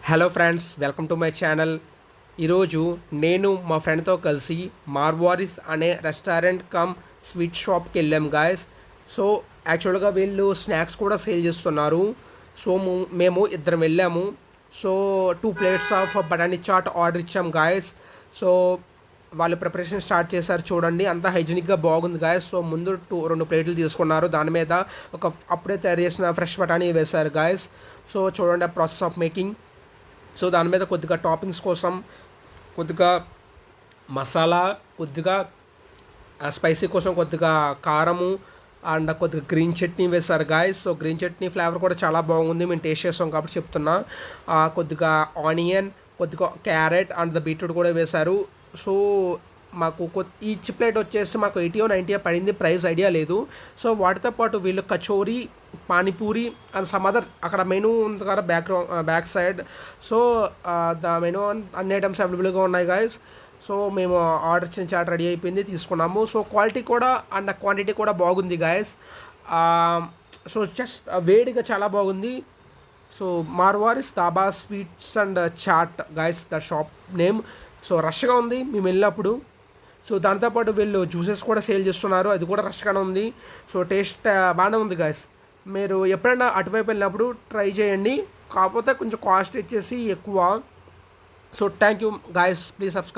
Hello friends, welcome to my channel. ఈరోజు నేను మా ఫ్రెండ్తో కలిసి మార్వారిస్ అనే రెస్టారెంట్ కమ్ స్వీట్ షాప్కి వెళ్ళాం గాయస్. సో యాక్చువల్గా వీళ్ళు స్నాక్స్ కూడా సేల్ చేస్తున్నారు. సో మేము ఇద్దరం వెళ్ళాము. సో 2 plates ఆఫ్ బఠానీ చాట్ ఆర్డర్ ఇచ్చాం గాయస్. సో వాళ్ళు ప్రిపరేషన్ స్టార్ట్ చేశారు, చూడండి అంతా హైజీనిక్గా బాగుంది గాయస్. సో ముందు 2 ప్లేట్లు తీసుకున్నారు, దాని మీద ఒక అప్పుడే తయారు చేసిన ఫ్రెష్ బఠానీ వేశారు గాయస్. సో చూడండి ఆ ప్రాసెస్ ఆఫ్ మేకింగ్. సో దాని మీద కొద్దిగా టాపింగ్స్ కోసం కొద్దిగా మసాలా, కొద్దిగా స్పైసీ కోసం కొద్దిగా కారము అండ్ కొద్దిగా గ్రీన్ చట్నీ వేశారు guys. So green chutney flavour కూడా చాలా బాగుంది, మేము టేస్ట్ చేస్తాం కాబట్టి చెప్తున్నా. కొద్దిగా ఆనియన్, కొద్దిగా క్యారెట్ అండ్ బీట్రూట్ కూడా వేశారు. సో మాకు ఈచ్ ప్లేట్ వచ్చేసి మాకు 80 or 90 పడింది, ప్రైస్ ఐడియా లేదు. సో వాటితో పాటు వీళ్ళు kachori, panipuri and some other అక్కడ మెనూ ఉంది కదా back side. So the menu అన్ని ఐటమ్స్ అవైలబుల్గా ఉన్నాయి గాయస్. సో మేము ఆర్డర్ ఇచ్చిన చాట్ రెడీ అయిపోయింది, తీసుకున్నాము. సో క్వాలిటీ కూడా అండ్ క్వాంటిటీ కూడా బాగుంది గాయస్. సో జస్ట్ వేడిగా చాలా బాగుంది. So Marwari's Dhaba sweets and chaat guys the shop name. So రష్గా ఉంది మేము వెళ్ళినప్పుడు. సో దాంతోపాటు వీళ్ళు జ్యూసెస్ కూడా సేల్ చేస్తున్నారు, అది కూడా రష్గానే ఉంది. సో టేస్ట్ బాగానే ఉంది గాయస్. మీరు ఎప్పుడైనా అటువైపు వెళ్ళినప్పుడు ట్రై చేయండి, కాకపోతే కొంచెం కాస్ట్ వచ్చేసి ఎక్కువ. So thank you guys, please subscribe.